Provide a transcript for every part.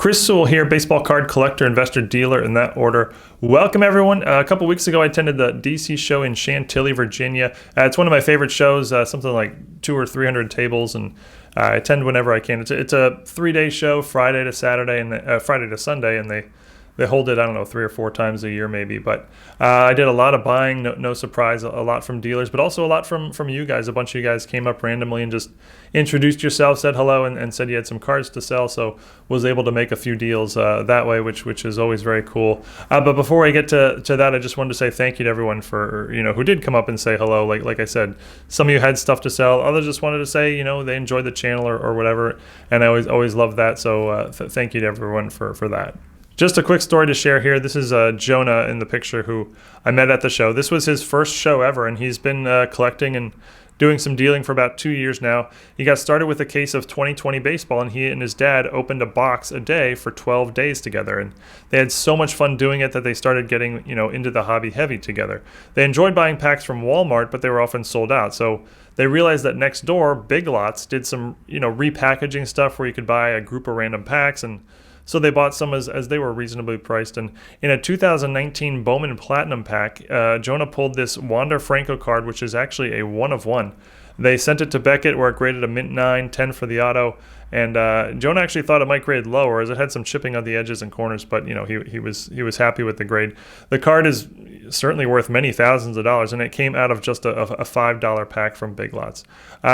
Chris Sewall here, baseball card collector, investor, dealer in that order. Welcome everyone. A couple weeks ago I attended the DC show in Chantilly, Virginia. It's one of my favorite shows, something like 200 or 300 tables, and I attend whenever I can. It's a 3-day show, Friday to Saturday and Friday to Sunday, and they hold it, I don't know, 3 or 4 times a year maybe. But I did a lot of buying, no surprise, a lot from dealers, but also a lot from you guys. A bunch of you guys came up randomly and just introduced yourself, said hello, and said you had some cards to sell. So was able to make a few deals that way, which is always very cool. But before I get to that, I just wanted to say thank you to everyone for who did come up and say hello. Like I said, some of you had stuff to sell, others just wanted to say they enjoyed the channel or whatever, and I always love that. So thank you to everyone for that. Just a quick story to share here. This is Jonah in the picture, who I met at the show. This was his first show ever, and he's been collecting and doing some dealing for about 2 years now. He got started with a case of 2020 baseball, and he and his dad opened a box a day for 12 days together. And they had so much fun doing it that they started getting into the hobby heavy together. They enjoyed buying packs from Walmart, but they were often sold out. So they realized that next door, Big Lots, did some repackaging stuff where you could buy a group of random packs, and so they bought some as they were reasonably priced. And in a 2019 Bowman Platinum pack, Jonah pulled this Wander Franco card, which is actually a 1 of 1. They sent it to Beckett, where it graded a mint 9, 10 for the auto. And Jonah actually thought it might grade lower, as it had some chipping on the edges and corners, but he was happy with the grade. The card is certainly worth many thousands of dollars, and it came out of just a $5 pack from Big Lots.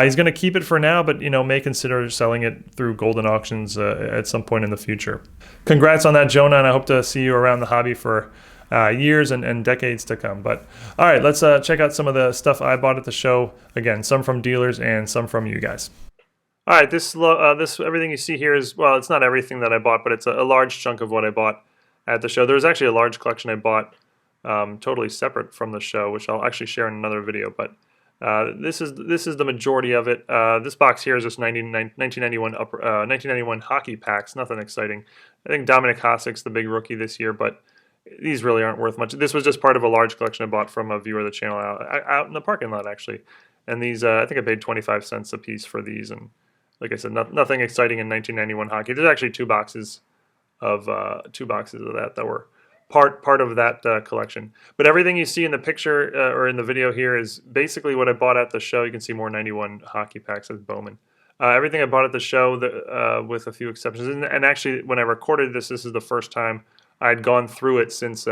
He's going to keep it for now, but may consider selling it through golden auctions at some point in the future. Congrats on that, Jonah, and I hope to see you around the hobby for years and decades to come. But all right, let's check out some of the stuff I bought at the show. Again, some from dealers and some from you guys. All right, this everything you see here is, well, it's not everything that I bought, but it's a large chunk of what I bought at the show. There was actually a large collection I bought totally separate from the show, which I'll actually share in another video. But this is the majority of it. This box here is just 1991 hockey packs. Nothing exciting. I think Dominic Hasek's the big rookie this year, but these really aren't worth much. This was just part of a large collection I bought from a viewer of the channel out in the parking lot, actually. And these, I think I paid 25 cents a piece for these. And like I said, nothing exciting in 1991 hockey. There's actually two boxes of that were part of that collection. But everything you see in the picture or in the video here is basically what I bought at the show. You can see more 91 hockey packs as Bowman. Everything I bought at the show, with a few exceptions. And actually, when I recorded this is the first time I had gone through it since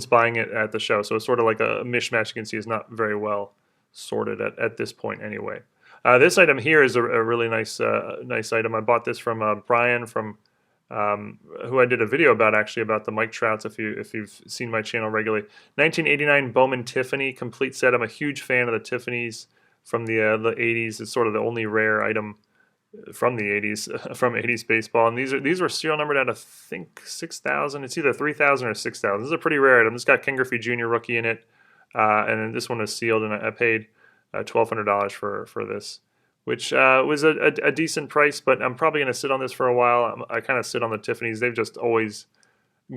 buying it at the show. So it's sort of like a mishmash. You can see it's not very well sorted at this point anyway. This item here is a really nice item. I bought this from Brian from who I did a video about, actually, about the Mike Trouts, if you've seen my channel regularly. 1989 Bowman Tiffany complete set. I'm a huge fan of the Tiffany's from the 80s. It's sort of the only rare item from the 80s, from 80s baseball. And these were serial numbered at, I think, 6,000. It's either 3,000 or 6,000. This is a pretty rare item. It's got Ken Griffey Jr. rookie in it, and then this one is sealed, and I paid $1,200 for this, which was a decent price, but I'm probably going to sit on this for a while. I kind of sit on the Tiffany's. They've just always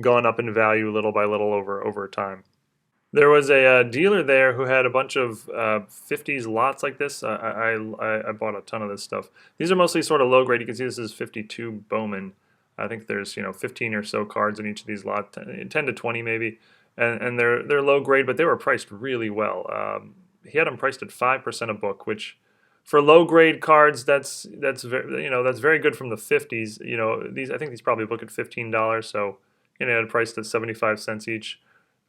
gone up in value little by little over time. There was a dealer there who had a bunch of 50s lots like this. I bought a ton of this stuff. These are mostly sort of low grade. You can see this is 52 Bowman. I think there's 15 or so cards in each of these lots, 10 to 20 maybe, and they're low grade, but they were priced really well. He had them priced at 5% a book, which for low grade cards, that's very good from the 50s. I think these probably book at $15, so had it priced at 75 cents each.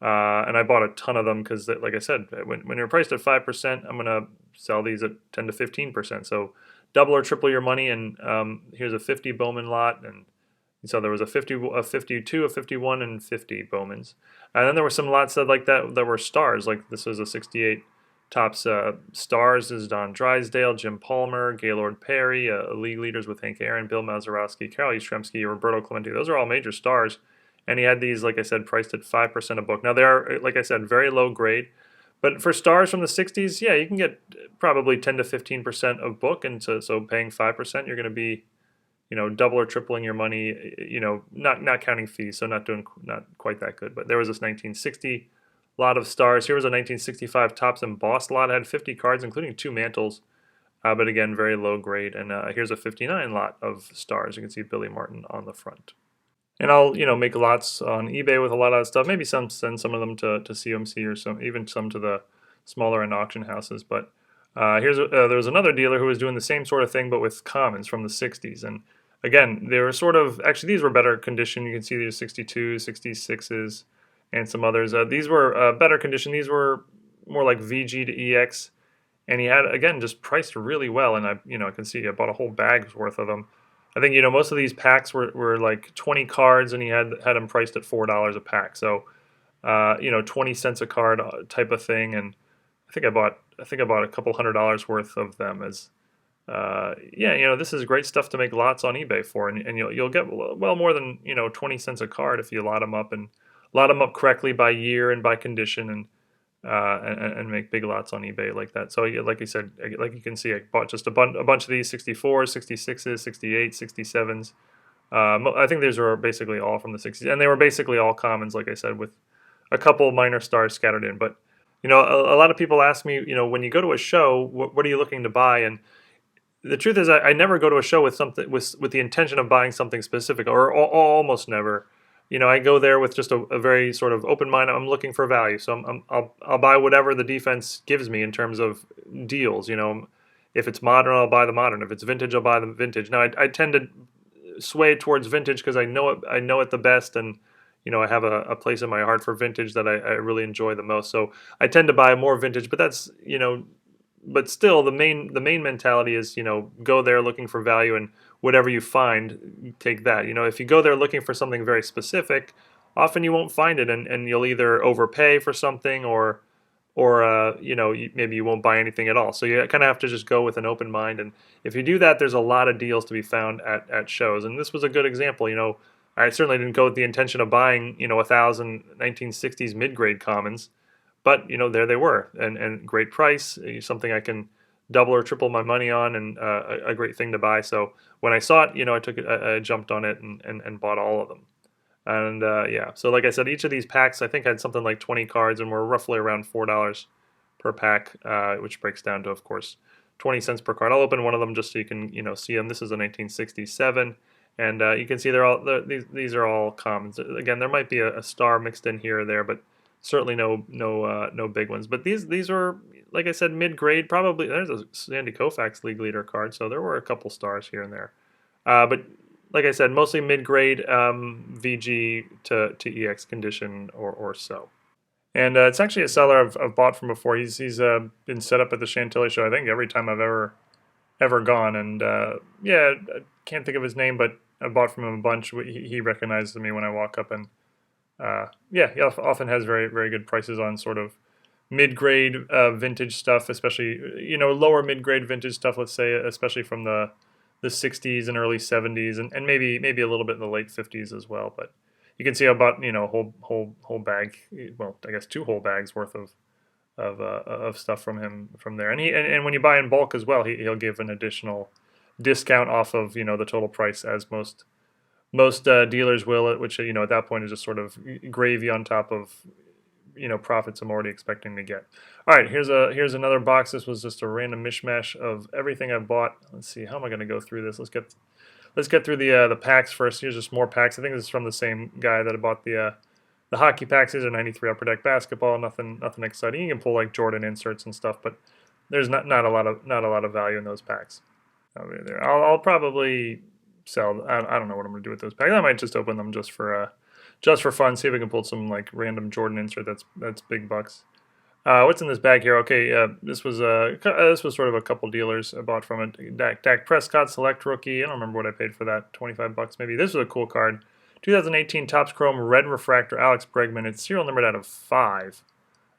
And I bought a ton of them because, like I said, when you're priced at 5%, I'm gonna sell these at 10 to 15%. So double or triple your money. And here's a 50 Bowman lot, and so there was a 52, a 51, and 50 Bowmans. And then there were some lots that were stars. Like this was a 68 Topps stars. This is Don Drysdale, Jim Palmer, Gaylord Perry, league leaders with Hank Aaron, Bill Mazeroski, Carol Yastrzemski, Roberto Clemente. Those are all major stars. And he had these, like I said, priced at 5% a book. Now, they are, like I said, very low grade. But for stars from the 60s, yeah, you can get probably 10 to 15% of book. And so paying 5%, you're going to be, double or tripling your money, not counting fees, so not quite that good. But there was this 1960 lot of stars. Here was a 1965 Topps embossed lot. It had 50 cards, including 2 mantles. but again, very low grade. And here's a 59 lot of stars. You can see Billy Martin on the front. And I'll, make lots on eBay with a lot of that stuff. Maybe send some of them to CMC or even some to the smaller end auction houses. But there was another dealer who was doing the same sort of thing, but with commons from the 60s. And again, they were actually these were better condition. You can see these 62s, 66s, and some others. These were better condition. These were more like VG to EX. And he had, again, just priced really well. And I can see I bought a whole bag's worth of them. I think most of these packs were like 20 cards, and he had them priced at $4 a pack. So 20 cents a card type of thing. And I think I bought a couple $100 worth of them as this is great stuff to make lots on eBay for, and you'll get well more than 20 cents a card if you lot them up correctly by year and by condition, and make big lots on eBay like that. So like you said, like you can see, I bought just a bunch of these 64s, 66s, 68s, 67s. I think these are basically all from the 60s, and they were basically all commons, like I said, with a couple minor stars scattered in. But a lot of people ask me, when you go to a show, what are you looking to buy? And the truth is, I never go to a show with something with the intention of buying something specific, or almost never. I go there with just a very sort of open mind. I'm looking for value, so I'll buy whatever the defense gives me in terms of deals. If it's modern, I'll buy the modern. If it's vintage, I'll buy the vintage. Now, I tend to sway towards vintage because I know it the best, and I have a place in my heart for vintage that I really enjoy the most. So I tend to buy more vintage, but that's but still the main mentality is go there looking for value, and whatever you find, take that. If you go there looking for something very specific, often you won't find it, and you'll either overpay for something or maybe you won't buy anything at all. So you kind of have to just go with an open mind, and if you do that, there's a lot of deals to be found at shows, and this was a good example. I certainly didn't go with the intention of buying 1,000 1960s mid-grade commons, but there they were, and great price, something I can double or triple my money on, and a great thing to buy. So when I saw it, I jumped on it and bought all of them. And so like I said, each of these packs I think had something like 20 cards, and were roughly around $4 per pack, which breaks down to, of course, 20 cents per card. I'll open one of them just so you can see them. This is a 1967, and you can see these are all commons. Again, there might be a star mixed in here or there, but certainly no big ones. But these are, like I said, mid-grade. Probably there's a Sandy Koufax League Leader card, so there were a couple stars here and there. But like I said, mostly mid-grade, VG to EX condition or so. And it's actually a seller I've bought from before. He's been set up at the Chantilly show, I think, every time I've ever gone. And I can't think of his name, but I bought from him a bunch. He recognizes me when I walk up, and he often has very, very good prices on sort of mid-grade vintage stuff, especially lower mid-grade vintage stuff. Let's say, especially from the 60s and early 70s, and maybe a little bit in the late 50s as well. But you can see I bought whole bag, well, I guess 2 whole bags worth of stuff from him from there. And when you buy in bulk as well, he'll give an additional discount off of the total price, as most dealers will, which at that point is just sort of gravy on top of profits I'm already expecting to get. All right, here's another box. This was just a random mishmash of everything I bought. Let's see, how am I going to go through this? Let's get through the packs first. Here's just more packs. I think this is from the same guy that I bought the hockey packs. These are 93 Upper Deck basketball. Nothing exciting. You can pull like Jordan inserts and stuff, but there's not a lot of value in those packs. Over there, I'll probably sell. I don't know what I'm going to do with those packs. I might just open them just for fun. See if I can pull some like random Jordan insert. That's big bucks. What's in this bag here? Okay, this was sort of a couple dealers I bought from it. Dak Prescott Select Rookie. I don't remember what I paid for that. $25 maybe. This was a cool card. 2018 Topps Chrome Red Refractor Alex Bregman. It's serial numbered out of 5.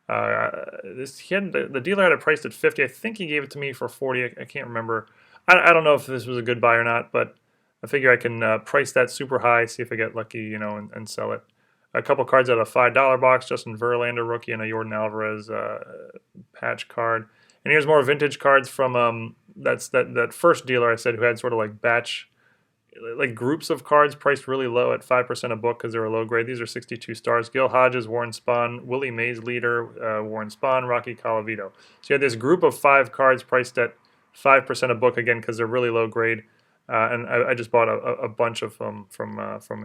The dealer had it priced at 50. I think he gave it to me for 40. I can't remember. I don't know if this was a good buy or not, but I figure I can price that super high, see if I get lucky, and sell it. A couple cards out of a $5 box, Justin Verlander rookie and a Jordan Alvarez patch card. And here's more vintage cards from that first dealer I said who had sort of like batch, like groups of cards priced really low at 5% a book because they were low grade. These are 62 stars. Gil Hodges, Warren Spahn, Willie Mays leader, Warren Spahn, Rocky Colavito. So you had this group of 5 cards priced at 5% a book again because they're really low grade. And I just bought a bunch of them from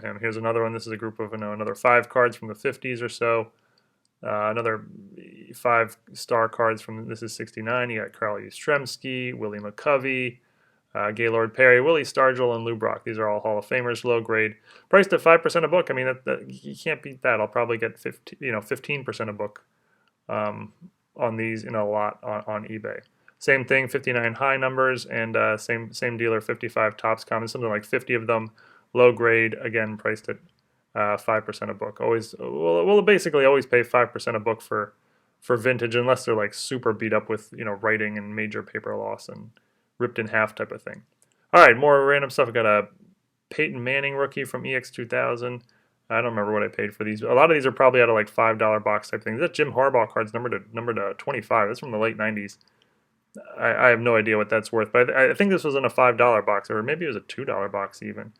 him. Here's another one. This is a group of another 5 cards from the 50s or so. Another 5-star cards from, this is 69. You got Carl Yastrzemski, Willie McCovey, Gaylord Perry, Willie Stargell, and Lou Brock. These are all Hall of Famers, low grade, priced at 5% a book. I mean, you can't beat that. I'll probably get 15% a book on these in a lot on eBay. Same thing, 59 high numbers, and same dealer, 55 tops common, something like 50 of them, low grade, again priced at 5% a book. Always, we'll basically always pay 5% a book for vintage, unless they're like super beat up with writing and major paper loss and ripped in half type of thing. All right, more random stuff. I got a Peyton Manning rookie from EX2000. I don't remember what I paid for these. A lot of these are probably out of like $5 box type things. That Jim Harbaugh card's numbered to 25. That's from the late 90s. I have no idea what that's worth, but I think this was in a $5 box, or maybe it was a $2 box even.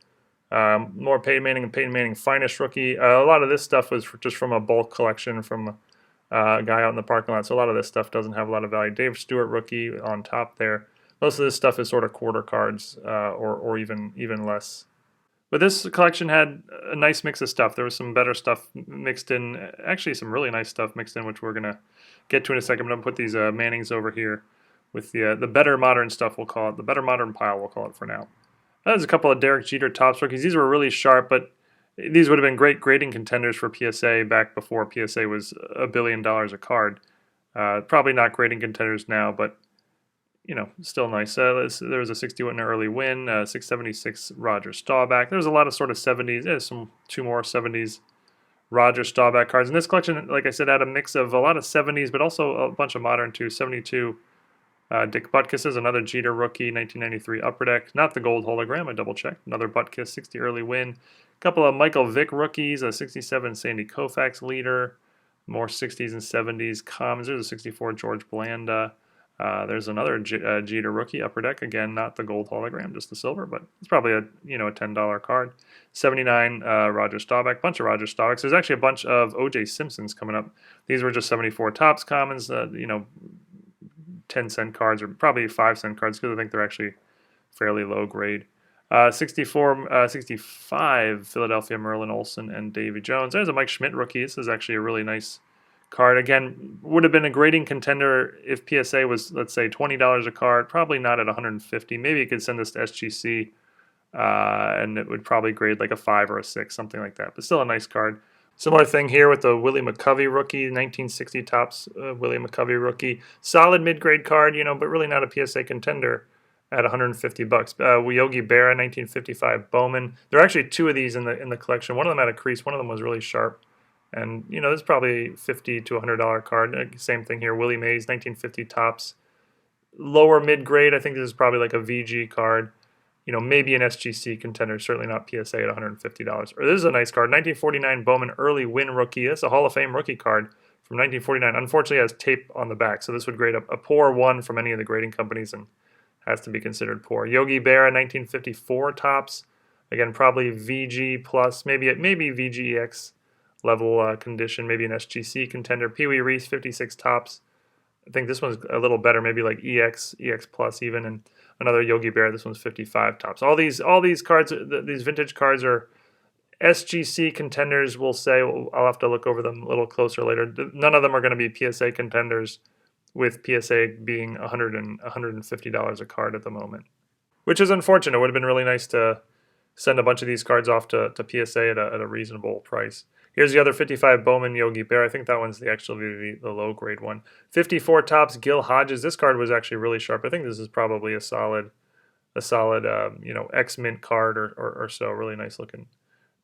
More Peyton Manning and Peyton Manning Finest rookie. A lot of this stuff was just from a bulk collection from a guy out in the parking lot, so a lot of this stuff doesn't have a lot of value. Dave Stewart rookie on top there. Most of this stuff is sort of quarter cards or even less. But this collection had a nice mix of stuff. There was some better stuff mixed in, actually some really nice stuff mixed in, which we're going to get to in a second. I'm going to put these Mannings over here with the better modern stuff, we'll call it. The better modern pile, we'll call it for now. There's a couple of Derek Jeter Topps rookies. These were really sharp, but these would have been great grading contenders for PSA back before PSA was $1 billion a card. Probably not grading contenders now, but still nice. There was a 61 early win, 676 Roger Staubach. There was a lot of sort of 70s. There's two more 70s Roger Staubach cards. And this collection, like I said, had a mix of a lot of 70s, but also a bunch of modern too. 72 Dick Butkus is another Jeter rookie, 1993 Upper Deck. Not the gold hologram, I double-checked. Another Butkus, 60 early win. A couple of Michael Vick rookies, a 67 Sandy Koufax leader. More 60s and 70s commons. There's a 64 George Blanda. There's another Jeter rookie, Upper Deck. Again, not the gold hologram, just the silver, but it's probably a $10 card. 79 Roger Staubach, bunch of Roger Staubachs. There's actually a bunch of O.J. Simpsons coming up. These were just 74 tops commons, 10-cent cards, or probably 5-cent cards, because I think they're actually fairly low grade. 65 Philadelphia Merlin Olsen and Davy Jones. There's a Mike Schmidt rookie. This is actually a really nice card. Again, would have been a grading contender if PSA was, let's say, $20 a card. Probably not at $150. Maybe you could send this to SGC, and it would probably grade like a 5 or a 6, something like that. But still a nice card. Similar thing here with the Willie McCovey rookie, 1960 tops Willie McCovey rookie. Solid mid-grade card, but really not a PSA contender at $150. Yogi Berra, 1955 Bowman. There are actually 2 of these in the collection. One of them had a crease. One of them was really sharp. And, this is probably $50 to $100 card. Same thing here. Willie Mays, 1950 tops. Lower mid-grade. I think this is probably like a VG card. Maybe an SGC contender, certainly not PSA at $150. Or this is a nice card, 1949 Bowman early win rookie. That's a Hall of Fame rookie card from 1949. Unfortunately, it has tape on the back, so this would grade a poor 1 from any of the grading companies and has to be considered poor. Yogi Berra, 1954 tops. Again, probably VG plus, maybe VGEX level condition, maybe an SGC contender. Pee Wee Reese, 56 tops. I think this one's a little better, maybe like EX plus even, and another Yogi Berra. This one's 55 tops. All these cards, these vintage cards are SGC contenders. We'll say I'll have to look over them a little closer later. None of them are going to be PSA contenders, with PSA being $100 and $150 a card at the moment, which is unfortunate. It would have been really nice to send a bunch of these cards off to PSA at a reasonable price. Here's the other 55 Bowman Yogi Berra. I think that one's actually the low grade one. 54 tops Gil Hodges. This card was actually really sharp. I think this is probably a solid X Mint card or so. Really nice looking,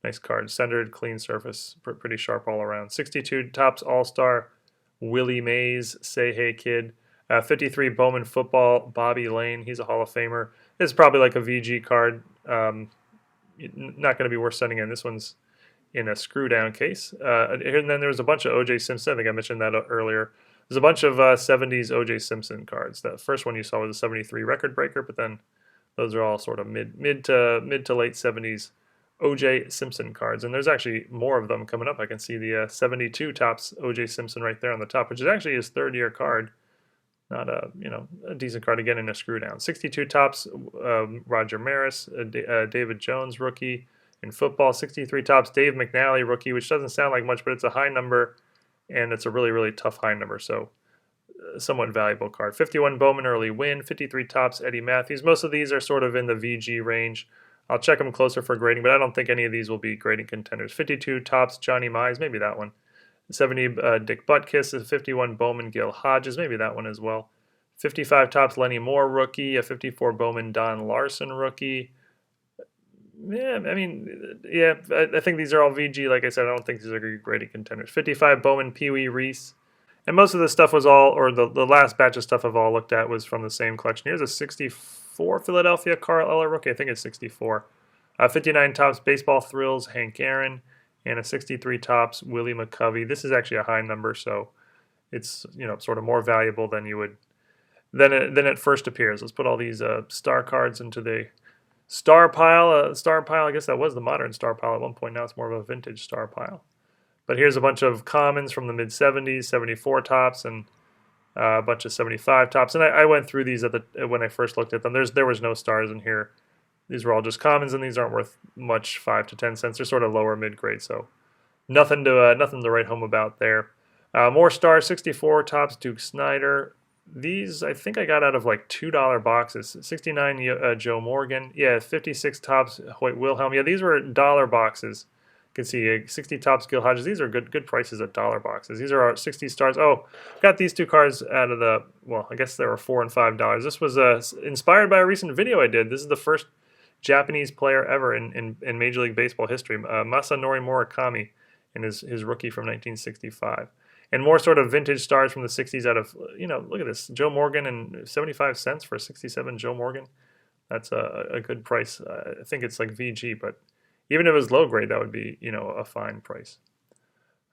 nice card. Centered, clean surface, pretty sharp all around. 62 tops All Star Willie Mays. Say Hey Kid. 53 Bowman Football Bobby Lane. He's a Hall of Famer. This is probably like a VG card. Not going to be worth sending in. This one's in a screw down case. And then there was a bunch of O.J. Simpson. I think I mentioned that earlier. There's a bunch of 70s O.J. Simpson cards. The first one you saw was a 73 record breaker, but then those are all sort of mid to late 70s O.J. Simpson cards. And there's actually more of them coming up. I can see the 72 tops O.J. Simpson right there on the top, which is actually his 3rd-year card. not a a decent card again in a screw down. 62 tops, Roger Maris, David Jones rookie in football. 63 tops, Dave McNally rookie, which doesn't sound like much, but it's a high number, and it's a really tough high number, so somewhat valuable card. 51 Bowman early win. 53 tops, Eddie Matthews. Most of these are sort of in the VG range. I'll check them closer for grading, but I don't think any of these will be grading contenders. 52 tops, Johnny Mize, maybe that one. 70 Dick Butkus, 51 Bowman Gil Hodges, maybe that one as well. 55 tops Lenny Moore rookie, a 54 Bowman Don Larson rookie. Yeah, I mean, yeah, I think these are all VG. Like I said, I don't think these are grading contenders. 55 Bowman Pee Wee Reese. And most of this stuff was all, or the last batch of stuff I've all looked at was from the same collection. Here's a 64 Philadelphia Carl Eller rookie. I think it's 64. 59 tops Baseball Thrills Hank Aaron, and a 63 tops Willie McCovey. This is actually a high number, so it's sort of more valuable than you would than it first appears. Let's put all these star cards into the star pile. Star pile, I guess that was the modern star pile at one point. Now it's more of a vintage star pile. But here's a bunch of commons from the mid-70s, 74 tops, and a bunch of 75 tops. And I went through these when I first looked at them. There was no stars in here. These were all just commons, and these aren't worth much, 5 to 10 cents. They're sort of lower mid-grade, so nothing to write home about there. More stars, 64 tops, Duke Snyder. These I think I got out of like $2 boxes. 69 Joe Morgan. Yeah, 56 tops Hoyt Wilhelm. Yeah, these were dollar boxes. You can see 60 tops Gil Hodges. These are good prices at dollar boxes. These are our 60 stars. Oh, got these two cards out of the, well, I guess they were $4 and $5. This was inspired by a recent video I did. This is the first Japanese player ever in Major League Baseball history, Masanori Murakami, and his rookie from 1965. And more sort of vintage stars from the 60s out of, look at this, Joe Morgan, and 75 cents for a 67 Joe Morgan. That's a good price. I think it's like VG, but even if it was low grade, that would be, a fine price.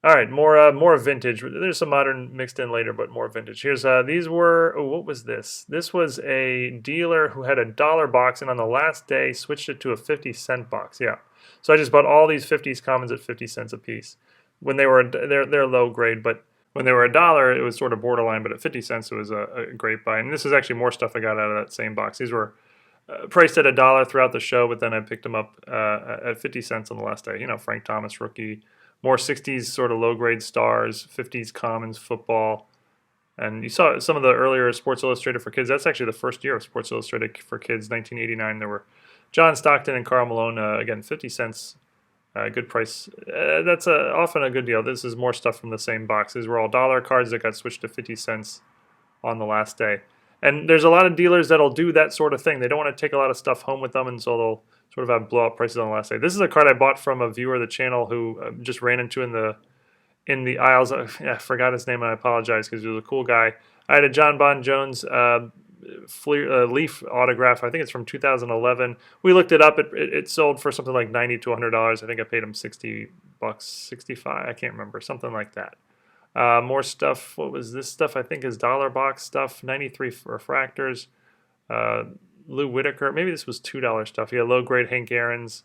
All right, more vintage. There's some modern mixed in later, but more vintage. Here's these were. Oh, what was this? This was a dealer who had a dollar box, and on the last day switched it to a 50-cent box. Yeah, so I just bought all these 50s commons at 50 cents a piece. When they were they're low grade, but when they were a dollar, it was sort of borderline. But at 50 cents, it was a great buy. And this is actually more stuff I got out of that same box. These were priced at $1 throughout the show, but then I picked them up at 50 cents on the last day. Frank Thomas rookie. More 60s sort of low-grade stars, 50s commons, football. And you saw some of the earlier Sports Illustrated for Kids. That's actually the first year of Sports Illustrated for Kids, 1989. There were John Stockton and Karl Malone, again, 50 cents, good price. That's often a good deal. This is more stuff from the same box. These were all dollar cards that got switched to 50 cents on the last day. And there's a lot of dealers that'll do that sort of thing. They don't want to take a lot of stuff home with them, and so they'll sort of have blow-up prices on the last day. This is a card I bought from a viewer of the channel who just ran into in the aisles. I forgot his name, and I apologize because he was a cool guy. I had a John Bon Jones Leaf autograph. I think it's from 2011. We looked it up. It sold for something like $90 to $100. I think I paid him $60, 65. I can't remember, something like that. More stuff. What was this stuff? I think is dollar box stuff. 93 refractors. Lou Whitaker. Maybe this was $2 stuff. Yeah, low grade Hank Aaron's.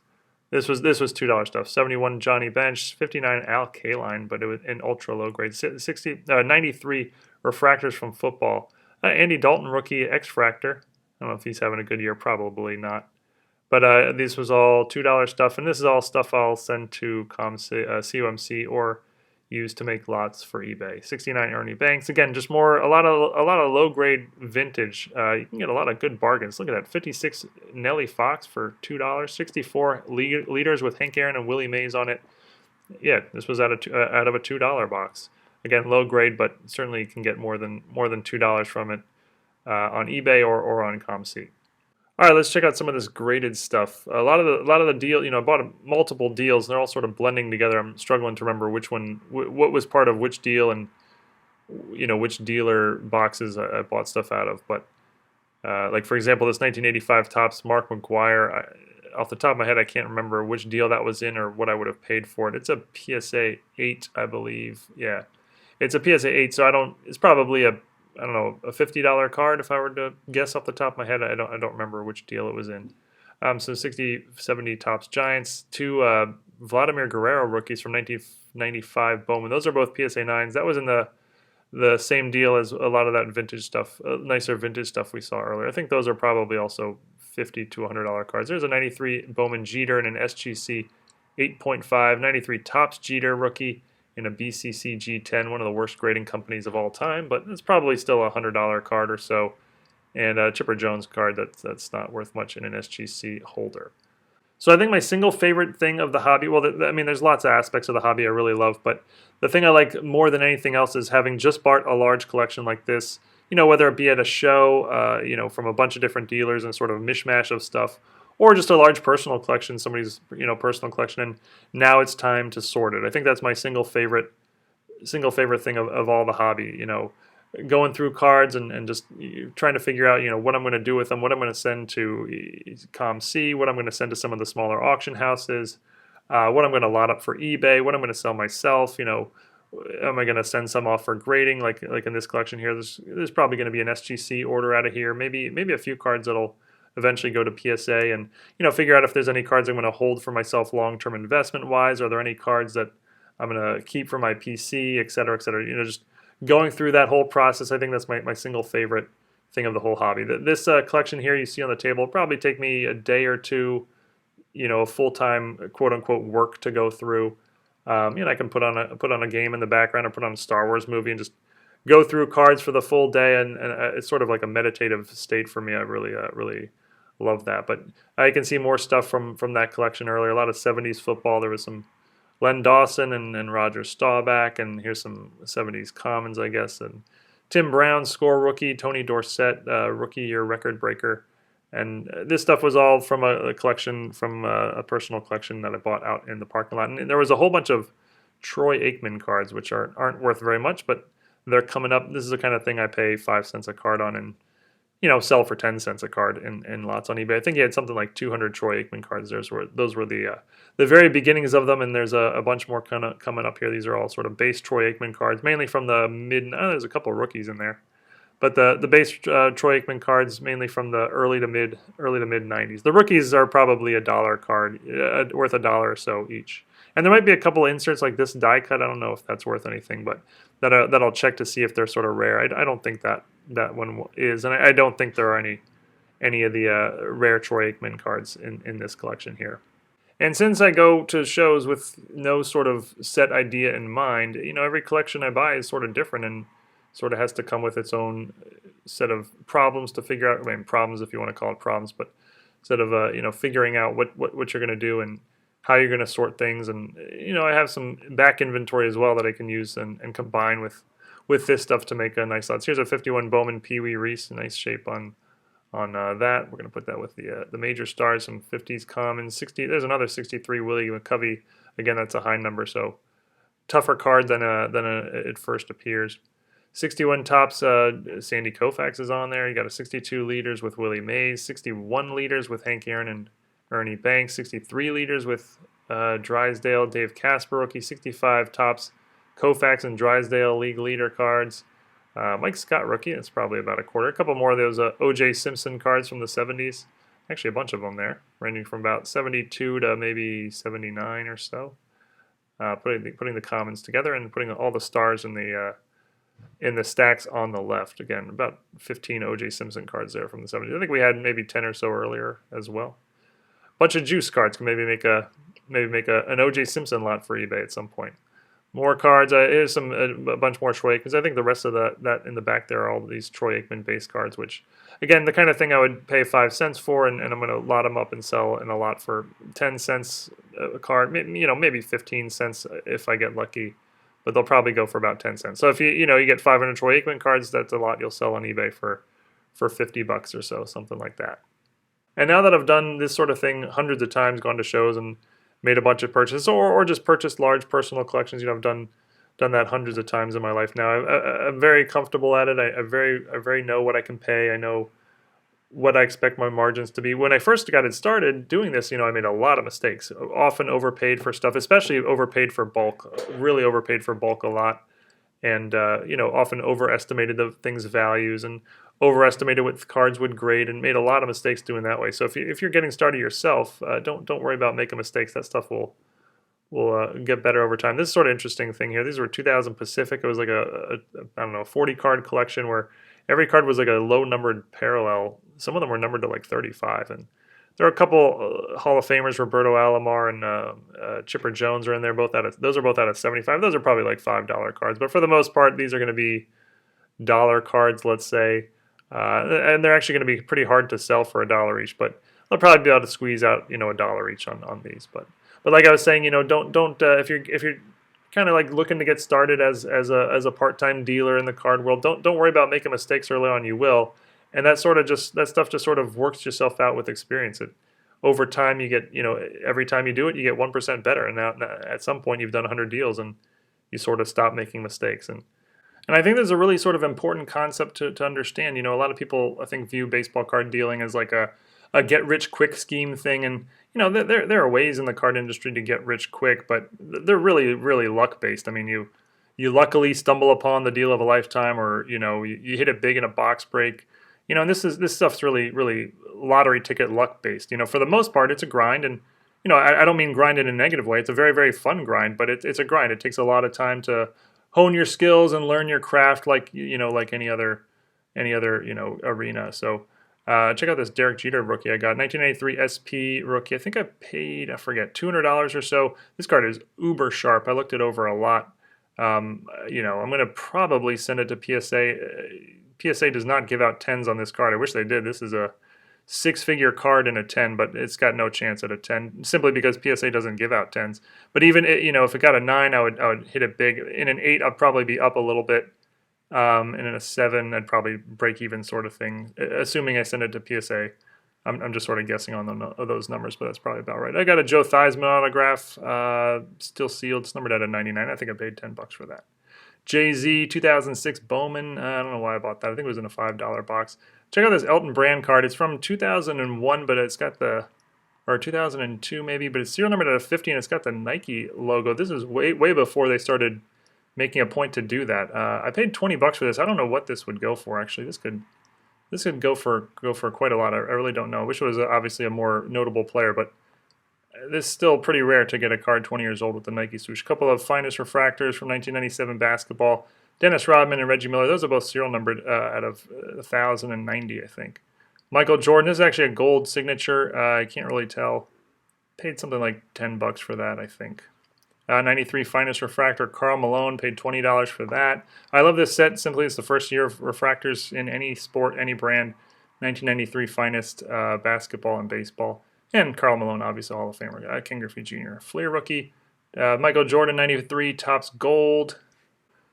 This was $2 stuff. 71 Johnny Bench. 59 Al Kaline, but it was in ultra low grade. 93 refractors from football. Andy Dalton rookie X-Fractor. I don't know if he's having a good year. Probably not. But this was all $2 stuff, and this is all stuff I'll send to COMC or use to make lots for eBay. 69 Ernie Banks. Again, just a lot of low grade vintage. You can get a lot of good bargains. Look at that. 56 Nellie Fox for $2. 64 leaders with Hank Aaron and Willie Mays on it. Yeah, this was out of a $2 box. Again, low grade, but certainly you can get more than $2 from it on eBay or on ComC. All right, let's check out some of this graded stuff. A lot of the deal, I bought multiple deals, and they're all sort of blending together. I'm struggling to remember which one, what was part of which deal, and which dealer boxes I bought stuff out of. But like for example, this 1985 Topps Mark McGwire. Off the top of my head, I can't remember which deal that was in or what I would have paid for it. It's a PSA 8, I believe. Yeah, it's a PSA 8, so it's probably a $50 card if I were to guess off the top of my head. I don't remember which deal it was in. So 60, 70 Topps Giants, 2 Vladimir Guerrero rookies from 1995 Bowman. Those are both PSA 9s. That was in the the same deal as a lot of that vintage stuff, nicer vintage stuff we saw earlier. I think those are probably also $50 to $100 cards. There's a 93 Bowman Jeter and an SGC 8.5, 93 Topps Jeter rookie in a BCC G10, one of the worst grading companies of all time, but it's probably still a $100 card or so. And a Chipper Jones card that's not worth much in an SGC holder. So I think my single favorite thing of the hobby, well, I mean, there's lots of aspects of the hobby I really love, but the thing I like more than anything else is having just bought a large collection like this, whether it be at a show, from a bunch of different dealers and sort of a mishmash of stuff, or just a large personal collection, somebody's, personal collection, and now it's time to sort it. I think that's my single favorite thing of all the hobby, going through cards and just trying to figure out, what I'm going to do with them, what I'm going to send to ComC, what I'm going to send to some of the smaller auction houses, what I'm going to lot up for eBay, what I'm going to sell myself, am I going to send some off for grading, like in this collection here. There's probably going to be an SGC order out of here, maybe a few cards that'll eventually go to PSA, and figure out if there's any cards I'm going to hold for myself long-term investment-wise. Are there any cards that I'm going to keep for my PC, et cetera, et cetera. Just going through that whole process, I think that's my single favorite thing of the whole hobby. This collection here you see on the table will probably take me a day or two, a full-time quote-unquote work to go through. I can put on a game in the background or put on a Star Wars movie and just go through cards for the full day, and it's sort of like a meditative state for me. I really love that. But I can see more stuff from that collection earlier. A lot of 70s football. There was some Len Dawson and Roger Staubach, and here's some 70s commons, I guess. And Tim Brown, score rookie. Tony Dorsett, rookie year record breaker. And this stuff was all from a collection, from a personal collection that I bought out in the parking lot. And there was a whole bunch of Troy Aikman cards, which aren't worth very much, but they're coming up. This is the kind of thing I pay 5 cents a card on and sell for 10 cents a card in lots on eBay. I think he had something like 200 Troy Aikman cards. Those were the very beginnings of them, and there's a bunch more kind of coming up here. These are all sort of base Troy Aikman cards, mainly from the mid. There's a couple of rookies in there, but the base Troy Aikman cards mainly from the early to mid 90s. The rookies are probably $1 card, worth $1 or so each. And there might be a couple of inserts like this die cut. I don't know if that's worth anything, but that I'll check to see if they're sort of rare. I don't think that one is, and I don't think there are any of the rare Troy Aikman cards in this collection here. And since I go to shows with no sort of set idea in mind, every collection I buy is sort of different and sort of has to come with its own set of problems to figure out. I mean, problems if you want to call it problems, but instead of figuring out what you're going to do and how you're going to sort things. And I have some back inventory as well that I can use and combine with this stuff to make a nice lot. So here's a 51 Bowman Pee Wee Reese, nice shape on that. We're going to put that with the major stars, some 50s common, 60. There's another 63 Willie McCovey. Again, that's a high number, so tougher card than it first appears. 61 Topps, Sandy Koufax is on there. You got a 62 liters with Willie Mays, 61 liters with Hank Aaron and Ernie Banks, 63 liters with Drysdale, Dave Casper rookie, 65 Topps, Koufax and Drysdale league leader cards. Mike Scott rookie, that's probably about a quarter. A couple more of those O.J. Simpson cards from the 70s. Actually, a bunch of them there, ranging from about 72 to maybe 79 or so. Putting the commons together and putting all the stars in the stacks on the left. Again, about 15 O.J. Simpson cards there from the 70s. I think we had maybe 10 or so earlier as well. Bunch of juice cards. Can maybe make an O.J. Simpson lot for eBay at some point. More cards. Here's a bunch more Troy Aikmans. I think the rest of that in the back there are all these Troy Aikman base cards, which, again, the kind of thing I would pay 5 cents for, and I'm going to lot them up and sell in a lot for 10 cents a card. Maybe 15 cents if I get lucky, but they'll probably go for about 10 cents. So if you get 500 Troy Aikman cards, that's a lot you'll sell on eBay for $50 or so, something like that. And now that I've done this sort of thing hundreds of times, gone to shows and made a bunch of purchases, or just purchased large personal collections, I've done that hundreds of times in my life now. I'm very comfortable at it. I very know what I can pay. I know what I expect my margins to be. When I first got it started doing this, I made a lot of mistakes. Often overpaid for stuff, especially overpaid for bulk. Really overpaid for bulk a lot, and often overestimated the thing's values and overestimated what cards would grade, and made a lot of mistakes doing that way. So if you're getting started yourself, don't worry about making mistakes. That stuff will will get better over time. This is sort of interesting thing here. These were 2000 Pacific. It was like I don't know, 40 card collection where every card was like a low numbered parallel. Some of them were numbered to like 35, and there are a couple Hall of Famers, Roberto Alomar and Chipper Jones are in there. Those are both out of 75. Those are probably like $5 cards, but for the most part, these are going to be dollar cards, let's say, and they're actually going to be pretty hard to sell for $1 each. But they'll probably be able to squeeze out $1 each on these. But like I was saying, don't if you're kind of like looking to get started as a part-time dealer in the card world, don't worry about making mistakes early on. You will. And that stuff just sort of works yourself out with experience. Over time, you get, every time you do it, you get 1% better. And now at some point, you've done 100 deals and you sort of stop making mistakes. And I think there's a really sort of important concept to understand. A lot of people, I think, view baseball card dealing as like a get-rich-quick scheme thing. And, there are ways in the card industry to get rich quick, but they're really, really luck-based. I mean, you luckily stumble upon the deal of a lifetime, or, you hit it big in a box break. And this stuff's really, really lottery ticket luck based. For the most part, it's a grind, and I don't mean grind in a negative way. It's a very, very fun grind, but it's a grind. It takes a lot of time to hone your skills and learn your craft, like like any other arena. So check out this Derek Jeter rookie I got, 1983 SP rookie. I think I paid, I forget, $200 or so. This card is uber sharp. I looked it over a lot. I'm going to probably send it to PSA. PSA does not give out 10s on this card. I wish they did. This is a 6-figure card in a 10, but it's got no chance at a 10 simply because PSA doesn't give out 10s. But even if it got a 9, I would hit it big. In an 8, I'd probably be up a little bit, and in a 7, I'd probably break even, sort of thing. Assuming I send it to PSA, I'm just sort of guessing on those numbers, but that's probably about right. I got a Joe Theismann autograph, still sealed. It's numbered out of 99. I think I paid $10 for that. Jay-Z 2006 Bowman. I don't know why I bought that. I think it was in a $5 box. Check out this Elton Brand card. It's from 2001, but it's got or 2002 maybe, but it's serial numbered out of 50, and it's got the Nike logo. This is way before they started making a point to do that. I paid $20 for this. I don't know what this would go for, actually. This could go for quite a lot. I really don't know. I wish it was obviously a more notable player, but this is still pretty rare to get a card 20 years old with the Nike swoosh. A couple of finest refractors from 1997 basketball. Dennis Rodman and Reggie Miller. Those are both serial numbered out of 1,090, I think. Michael Jordan. This is actually a gold signature. I can't really tell. Paid something like $10 for that, I think. 93 finest refractor. Karl Malone. Paid $20 for that. I love this set. Simply, it's the first year of refractors in any sport, any brand. 1993 finest basketball and baseball. And Karl Malone, obviously Hall of Famer. Ken Griffey Jr. Fleer rookie. Michael Jordan, 93, Topps Gold.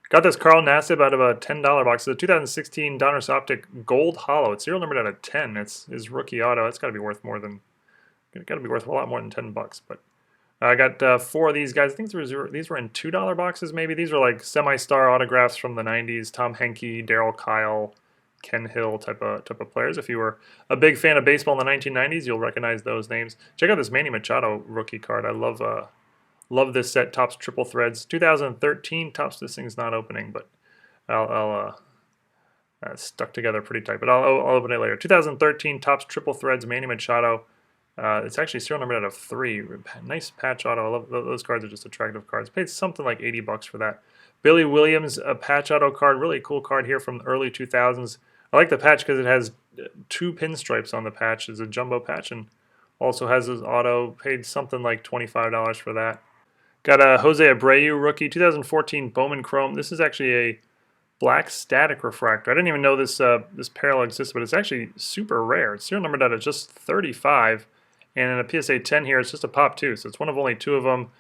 Got this Carl Nassib out of a $10 box. It's a 2016 Donruss Optic Gold Hollow. It's serial numbered out of 10. It's his rookie auto. It's got to be worth a lot more than $10. But I got 4 of these guys. I think these were in $2 boxes maybe. These were like semi-star autographs from the 90s. Tom Henke, Darryl Kyle, Ken Hill type of players. If you were a big fan of baseball in the 1990s, you'll recognize those names. Check out this Manny Machado rookie card. I love this set. Topps Triple Threads 2013. Topps, this thing's not opening, but I'll stuck together pretty tight. But I'll open it later. 2013 Topps Triple Threads Manny Machado. It's actually serial numbered out of 3. Nice patch auto. I love those cards. Are just attractive cards. Paid something like $80 for that. Billy Williams, a patch auto card. Really cool card here from the early 2000s. I like the patch because it has 2 pinstripes on the patch. It's a jumbo patch, and also has his auto. Paid something like $25 for that. Got a Jose Abreu rookie, 2014 Bowman Chrome. This is actually a black static refractor. I didn't even know this parallel existed, but it's actually super rare. It's serial numbered out of just 35, and in a PSA 10 here, it's just a pop 2, so it's one of only 2 of them.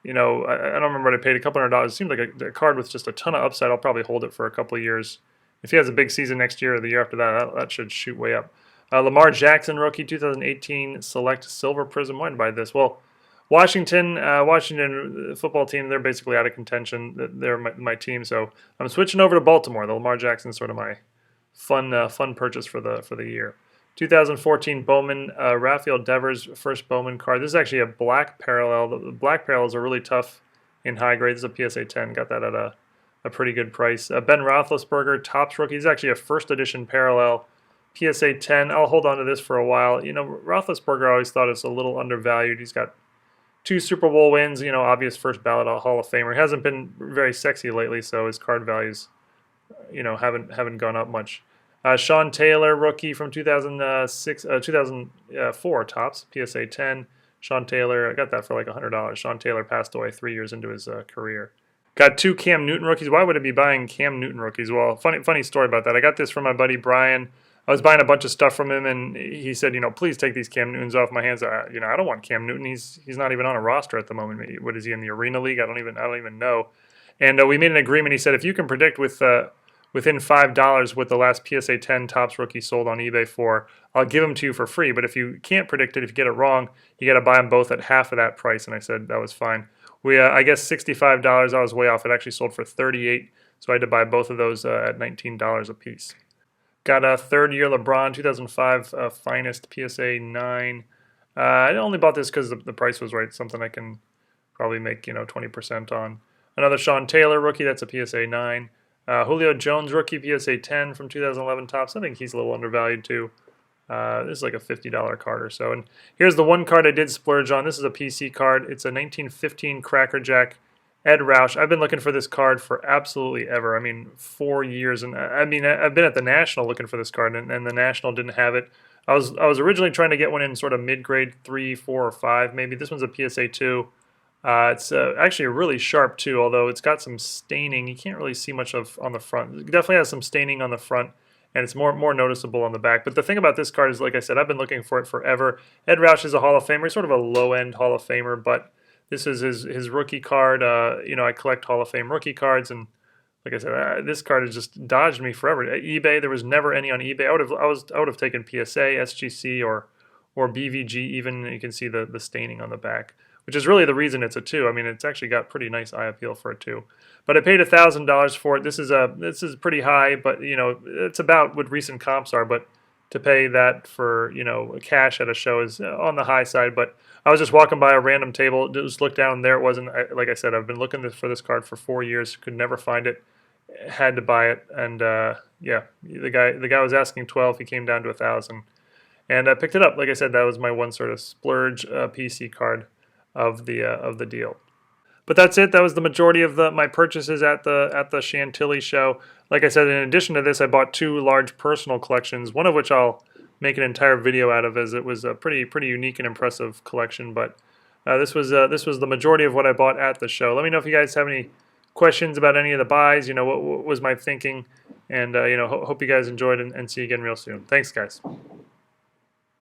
I don't remember what I paid, a couple $100. It seemed like a card with just a ton of upside. I'll probably hold it for a couple of years. If he has a big season next year or the year after that should shoot way up. Lamar Jackson rookie, 2018 Select Silver Prism. Why did I buy this? Well, Washington football team, they're basically out of contention. They're my team, so I'm switching over to Baltimore. The Lamar Jackson is sort of my fun purchase for the year. 2014 Bowman, Rafael Devers first Bowman card. This is actually a black parallel. The black parallels are really tough in high grade. This is a PSA 10. Got that at a pretty good price. Ben Roethlisberger, Topps rookie. This is actually a first edition parallel. PSA 10. I'll hold on to this for a while. Roethlisberger, I always thought is a little undervalued. He's got 2 Super Bowl wins, you know, obvious first ballot Hall of Famer. He hasn't been very sexy lately, so his card values, you know, haven't gone up much. Sean Taylor, rookie from 2004 tops, PSA 10. Sean Taylor, I got that for like $100. Sean Taylor passed away 3 years into his career. Got 2 Cam Newton rookies. Why would I be buying Cam Newton rookies? Well, funny story about that. I got this from my buddy Brian. I was buying a bunch of stuff from him, and he said, you know, please take these Cam Newtons off my hands. You know, I don't want Cam Newton. He's not even on a roster at the moment. What is he in the Arena League? I don't even know. And we made an agreement. He said, if you can predict within $5 what the last PSA 10 Topps rookie sold on eBay for, I'll give them to you for free. But if you can't predict it, if you get it wrong, you got to buy them both at half of that price. And I said that was fine. I guess $65. I was way off. It actually sold for $38, so I had to buy both of those at $19 a piece. Got a third-year LeBron 2005 finest PSA 9. I only bought this because the price was right. Something I can probably make 20% on. Another Sean Taylor rookie. That's a PSA 9. Julio Jones rookie PSA 10 from 2011 Topps. I think he's a little undervalued too. This is like a $50 card or so. And here's the one card I did splurge on. This is a PC card. It's a 1915 Cracker Jack Ed Roush. I've been looking for this card for absolutely ever. I mean, 4 years. And I mean, I've been at the National looking for this card, and the National didn't have it. I was originally trying to get one in sort of mid-grade 3, 4, or 5 maybe. This one's a PSA 2. It's actually really sharp too, although it's got some staining. You can't really see much of on the front. It definitely has some staining on the front, and it's more noticeable on the back. But the thing about this card is, like I said, I've been looking for it forever. Ed Roush is a Hall of Famer. He's sort of a low-end Hall of Famer, but this is his rookie card. I collect Hall of Fame rookie cards, and like I said, this card has just dodged me forever. At eBay, there was never any on eBay. I would have taken PSA, SGC, or BVG even. You can see the staining on the back, which is really the reason it's a 2. I mean, it's actually got pretty nice eye appeal for a 2. But I paid $1,000 for it. This is pretty high, but it's about what recent comps are. But to pay that for cash at a show is on the high side. But I was just walking by a random table, just looked down, and there it was. And like I said, I've been looking for this card for 4 years, could never find it, had to buy it, and yeah, the guy was asking 12, he came down to 1,000, and I picked it up. Like I said, that was my one sort of splurge PC card of the deal. But that's it. That was the majority of my purchases at the Chantilly show. Like I said, in addition to this, I bought 2 large personal collections, one of which I'll make an entire video out of, as it was a pretty unique and impressive collection. But this was the majority of what I bought at the show. Let me know if you guys have any questions about any of the buys. What was my thinking, and hope you guys enjoyed, and see you again real soon. Thanks, guys.